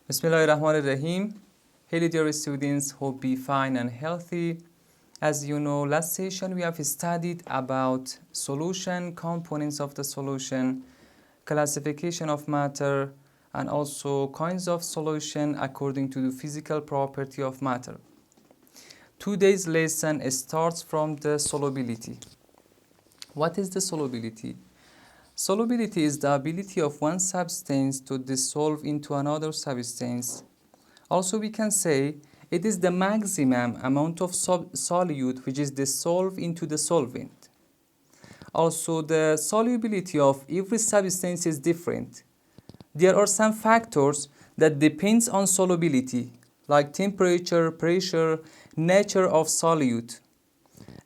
Bismillahirrahmanirrahim. Hello dear students, hope be fine and healthy. As you know, last session we have studied about solution, components of the solution, classification of matter, and also kinds of solution according to the physical property of matter. Today's lesson starts from the solubility. What is the solubility? Solubility is the ability of one substance to dissolve into another substance. Also, we can say it is the maximum amount of solute which is dissolved into the solvent. Also, the solubility of every substance is different. There are some factors that depends on solubility, like temperature, pressure, nature of solute.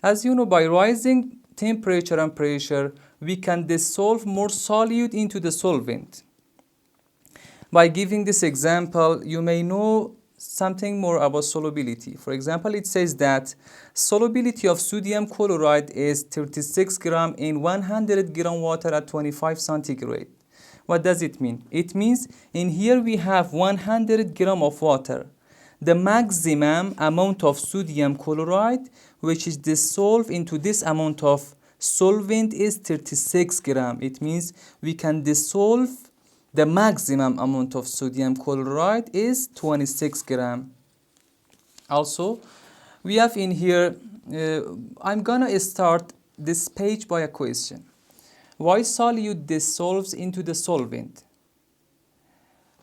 As you know, by rising temperature and pressure, we can dissolve more solute into the solvent. By giving this example, you may know something more about solubility. For example, it says that solubility of sodium chloride is 36 gram in 100 gram water at 25 centigrade. What does it mean? It means in here we have 100 gram of water. The maximum amount of sodium chloride which is dissolved into this amount of solvent is 36 gram. It means we can dissolve the maximum amount of sodium chloride is 26 gram. Also, we have in here, I'm gonna start this page by a question. Why solute dissolves into the solvent?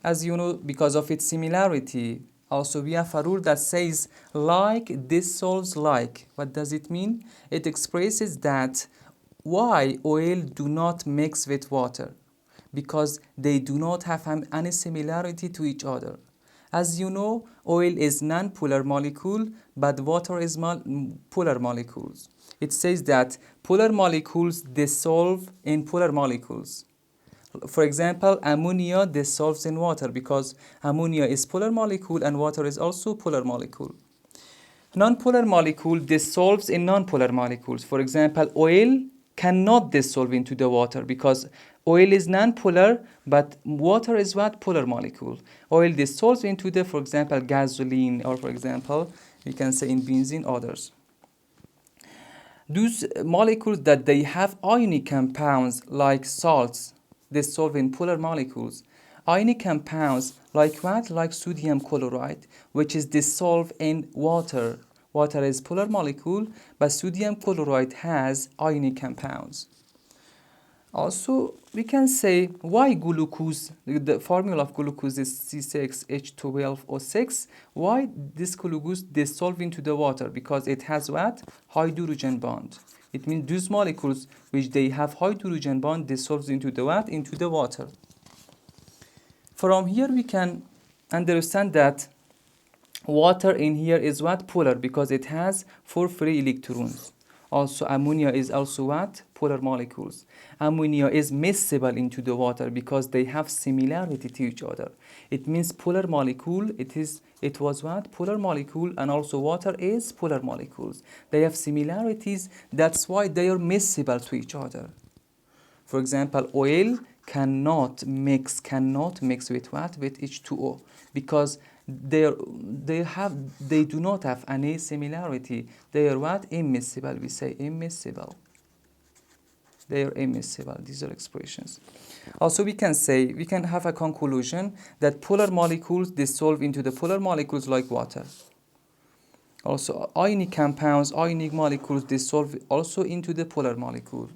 As you know, because of its similarity. Also, we have a rule that says like dissolves like. What does it mean? It expresses that why oil do not mix with water, because they do not have any similarity to each other. As you know, oil is non-polar molecule, but water is polar molecules. It says that polar molecules dissolve in polar molecules. For example, ammonia dissolves in water because ammonia is polar molecule and water is also polar molecule. Non-polar molecule dissolves in non-polar molecules. For example, oil cannot dissolve into the water because oil is non-polar, but water is what? Polar molecule. Oil dissolves into the, for example, gasoline, or for example, we can say in benzene, others. Those molecules that they have ionic compounds like salts dissolve in polar molecules. Ionic compounds like what? Like sodium chloride, which is dissolved in water. Water is polar molecule, but sodium chloride has ionic compounds. Also, we can say why glucose, the formula of glucose is C6H12O6. Why this glucose dissolve into the water? Because it has what? Hydrogen bond. It means those molecules which they have hydrogen bond dissolves into the what? Into the water. From here we can understand that water in here is what? Polar, because it has 4 free electrons. Also, ammonia is also what? Polar molecules. Ammonia is miscible into the water because they have similarity to each other. It means polar molecule. It was what? Polar molecule, and also water is polar molecules. They have similarities. That's why they are miscible to each other. For example, oil cannot mix with what? With H2O, because they do not have any similarity. They are what? Immiscible. We say immiscible. They are immiscible. These are expressions. Also, we can have a conclusion that polar molecules dissolve into the polar molecules like water. Also, ionic compounds, ionic molecules dissolve also into the polar molecule.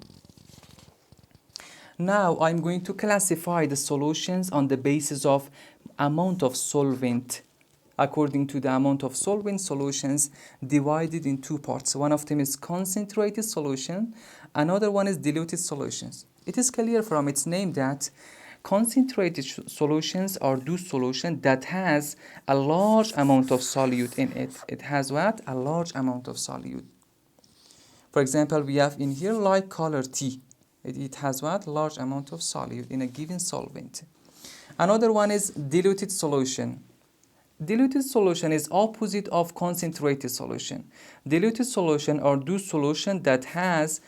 Now, I'm going to classify the solutions on the basis of amount of solvent. According to the amount of solvent, solutions divided in 2 parts. One of them is concentrated solution, another one is diluted solutions. It is clear from its name that concentrated solutions are those solutions that has a large amount of solute in it. It has what? A large amount of solute. For example, we have in here light color tea. It has what? Large amount of solute in a given solvent. Another one is diluted solution. Diluted solution is opposite of concentrated solution. Diluted solution are those solution that has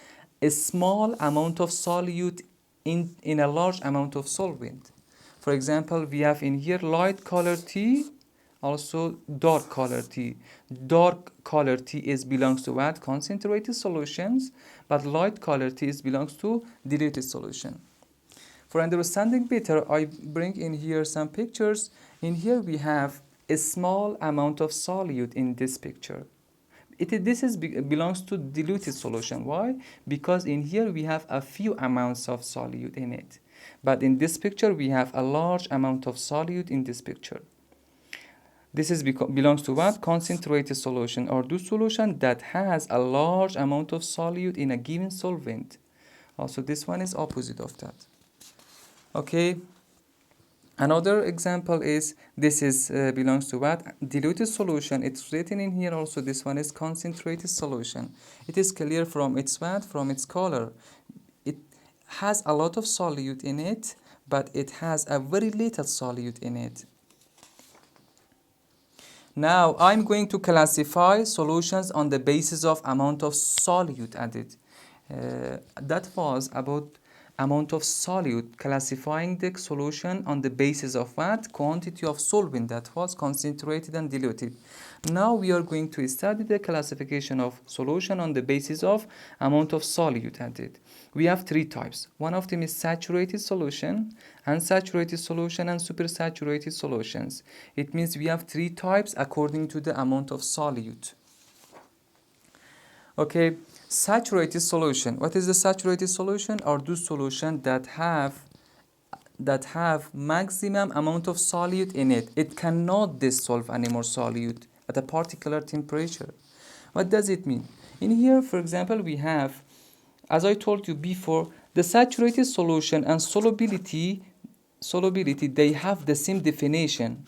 a small amount of solute in a large amount of solvent. For example, we have in here light color T, also dark color T. Dark color T is belongs to what? Concentrated solutions, but light color T is belongs to diluted solution. For understanding better, I bring in here some pictures. In here we have a small amount of solute in this picture. This belongs to diluted solution. Why? Because in here we have a few amounts of solute in it. But in this picture we have a large amount of solute in this picture. This belongs to what? Concentrated solution, or the solution that has a large amount of solute in a given solvent. Also this one is opposite of that. Okay. Another example is this is belongs to what? Diluted solution. It's written in here also. This one is concentrated solution. It is clear from its what? From its color. It has a lot of solute in it, but it has a very little solute in it. Now I'm going to classify solutions on the basis of amount of solute added. That was about amount of solute, classifying the solution on the basis of what? Quantity of solvent that was concentrated and diluted. Now we are going to study the classification of solution on the basis of amount of solute added. We have three types. One of them is saturated solution, unsaturated solution, and supersaturated solutions. It means we have three types according to the amount of solute. Okay. Saturated solution. What is the saturated solution? Are those solutions that have maximum amount of solute in it. It cannot dissolve any more solute at a particular temperature. What does it mean? In here, for example, we have, as I told you before, the saturated solution and solubility, they have the same definition.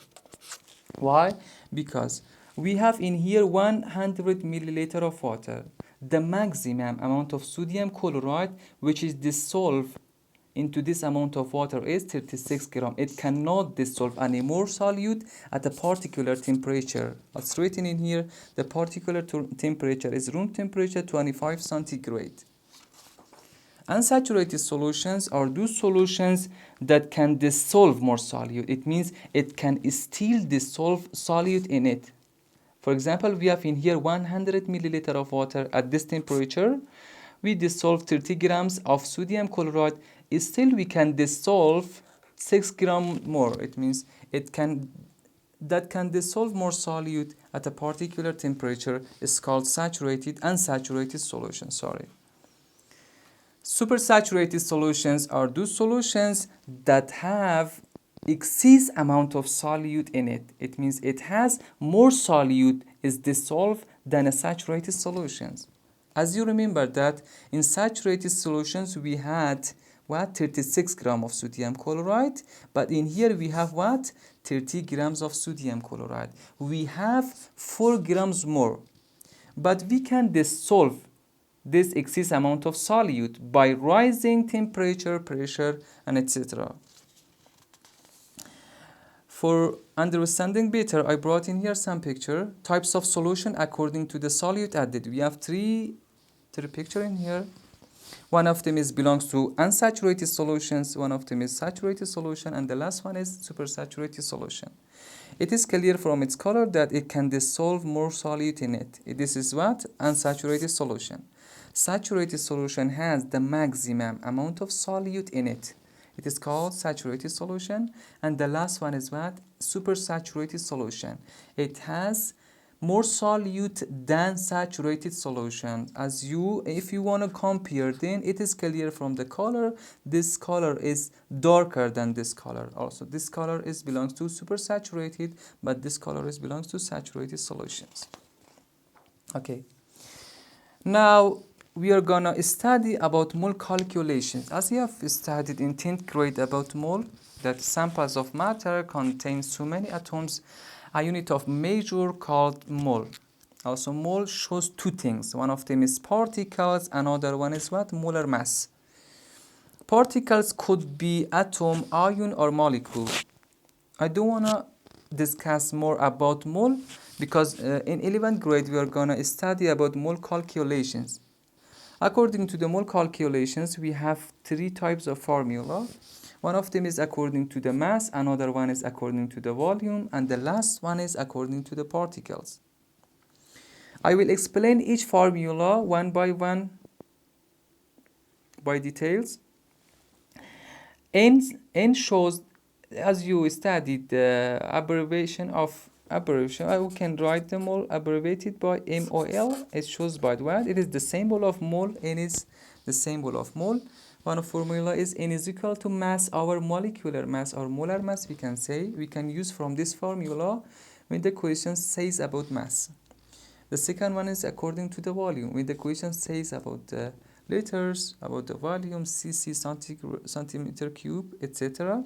Why? Because we have in here 100 milliliter of water. The maximum amount of sodium chloride which is dissolved into this amount of water is 36 grams. It cannot dissolve any more solute at a particular temperature. It's written in here, the particular temperature is room temperature 25 centigrade. Unsaturated solutions are those solutions that can dissolve more solute. It means it can still dissolve solute in it. For example, we have in here 100 milliliter of water at this temperature. We dissolve 30 grams of sodium chloride. Still, we can dissolve 6 grams more. It means that can dissolve more solute at a particular temperature is called unsaturated solution. Supersaturated solutions are those solutions that have excess amount of solute in it. It means it has more solute is dissolved than a saturated solutions. As you remember that in saturated solutions we had what? 36 grams of sodium chloride, but in here we have what? 30 grams of sodium chloride. We have 4 grams more, but we can dissolve this excess amount of solute by rising temperature, pressure, and etc. For understanding better, I brought in here some picture types of solution according to the solute added. We have three picture in here. One of them belongs to unsaturated solutions, one of them is saturated solution, and the last one is supersaturated solution. It is clear from its color that it can dissolve more solute in it. This is what? Unsaturated solution. Saturated solution has the maximum amount of solute in it. It is called saturated solution. And the last one is what? Supersaturated solution. It has more solute than saturated solution. If you want to compare, then it is clear from the color. This color is darker than this color. Also, this color belongs to supersaturated, but this color belongs to saturated solutions. Okay. Now we are gonna study about mole calculations. As you have studied in 10th grade about mole, that samples of matter contain so many atoms, a unit of measure called mole. Also, mole shows two things. One of them is particles, another one is what? Molar mass. Particles could be atom, ion, or molecule. I don't wanna discuss more about mole because in 11th grade we are gonna study about mole calculations. According to the mole calculations, we have three types of formula. One of them is according to the mass, another one is according to the volume, and the last one is according to the particles. I will explain each formula one by one by details. N shows, as you studied the abbreviation, we can write them all abbreviated by MOL. It shows by what? It is the symbol of mole. N is the symbol of mole. One formula is N is equal to mass, our molecular mass or molar mass. We can use from this formula when the question says about mass. The second one is according to the volume. When the question says about the liters, about the volume, cc, centimeter cube, etc.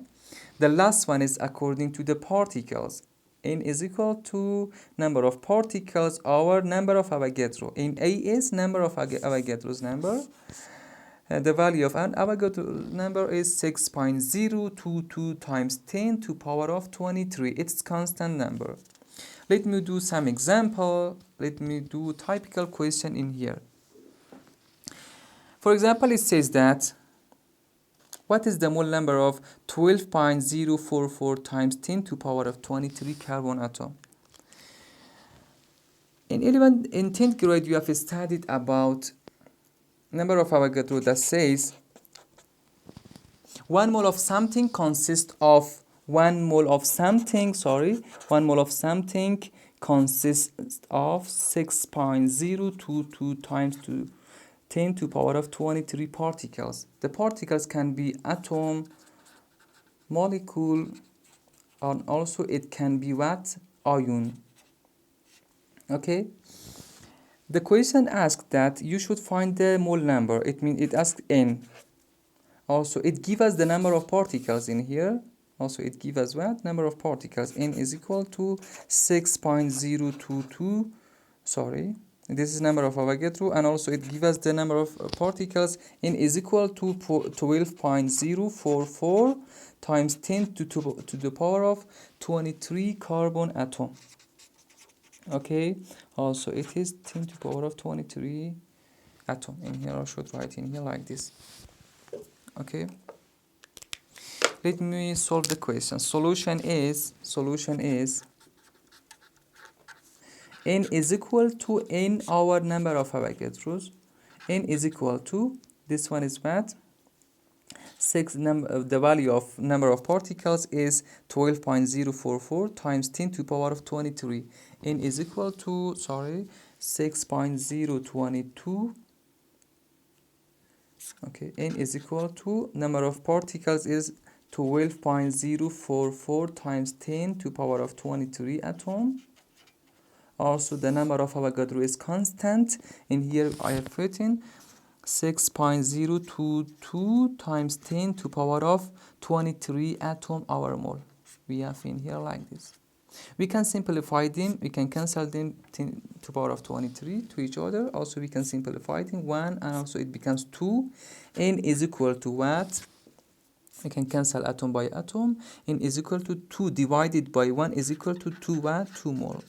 The last one is according to the particles. N is equal to number of particles over number of Avogadro. In A is number of Avogadro's number. The value of an Avogadro number is 6.022 times 10 to power of 23. It's constant number. Let me do some example. Let me do typical question in here. For example, it says that what is the mole number of 12.044 times 10 to power of 23 carbon atom? In 10th grade, you have studied about number of Avogadro that says 1 mole of something consists of 1 mole of something, 1 mole of something consists of 6.022 times 10 to power of 23 particles. The particles can be atom, molecule, and also it can be what? Ion. Okay? The question asks that you should find the mole number. It means it asks N. Also, it gives us the number of particles in here. Also, it gives us what? Number of particles. N is equal to 6.022. This is number of Avogadro, and also it gives us the number of particles. N is equal to 12.044 times 10 to the power of 23 carbon atom. Okay, also it is 10 to the power of 23 atom. In here I should write in here like this. Okay, let me solve the question. Solution is N is equal to N our number of Avogadros. N is equal to, this one is what? The value of number of particles is 12.044 times 10 to the power of 23. N is equal to 6.022. Okay, N is equal to number of particles is 12.044 times 10 to the power of 23 atom. Also, the number of Avogadro is constant. In here, I have written 6.022 times 10 to the power of 23 atom hour mole. We have in here like this. We can simplify them. We can cancel them 10 to the power of 23 to each other. Also, we can simplify them 1, and also it becomes 2. N is equal to what? We can cancel atom by atom. N is equal to 2 divided by 1 is equal to 2 what? 2 mole.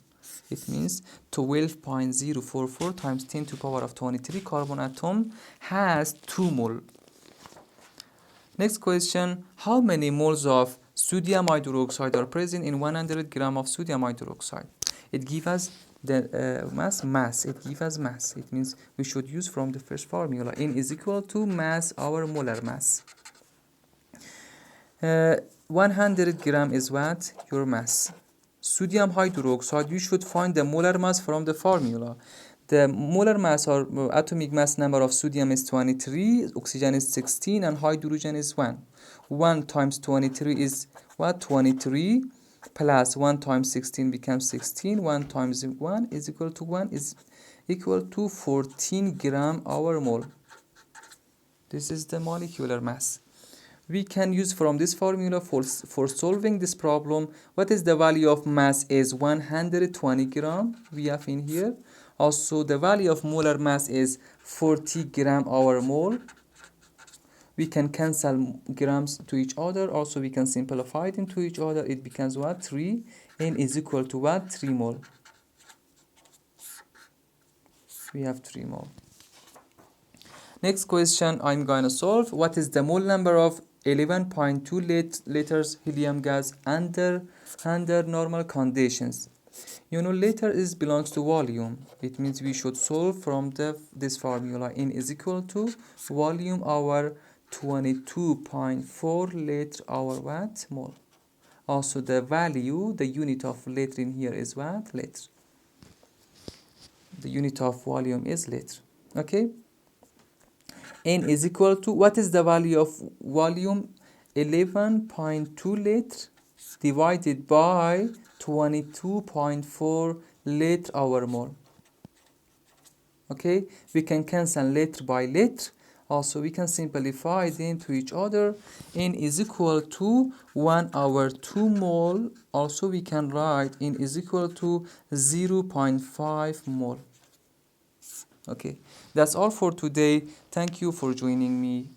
It means 12.044 times 10 to the power of 23 carbon atom has 2 mole. Next question, how many moles of sodium hydroxide are present in 100 gram of sodium hydroxide? It gives us the mass. It gives us mass. It means we should use from the first formula. N is equal to mass our molar mass. 100 gram is what? Your mass. Sodium hydroxide, you should find the molar mass from the formula. The molar mass or atomic mass number of sodium is 23, oxygen is 16, and hydrogen is 1. 1 times 23 is what? 23, plus 1 times 16 becomes 16. 1 times 1 is equal to 1 is equal to 14 gram hour mole. This is the molecular mass. We can use from this formula for solving this problem. What is the value of mass is 120 gram. We have in here. Also, the value of molar mass is 40 gram hour mole. We can cancel grams to each other. Also, we can simplify them to each other. It becomes what? 3. N is equal to what? 3 mole. We have 3 mole. Next question I'm going to solve. What is the mole number of 11.2 liters helium gas under normal conditions. You know, liter is belongs to volume. It means we should solve from this formula. N is equal to volume over 22.4 liter over what? Mole. Also the value, the unit of liter in here is what? Liter. The unit of volume is liter. Okay? N is equal to, what is the value of volume? 11.2 liter divided by 22.4 liter over mole. Okay, we can cancel liter by liter. Also, we can simplify them to each other. N is equal to 1 over 2 mole. Also, we can write N is equal to 0.5 mole. Okay, that's all for today. Thank you for joining me.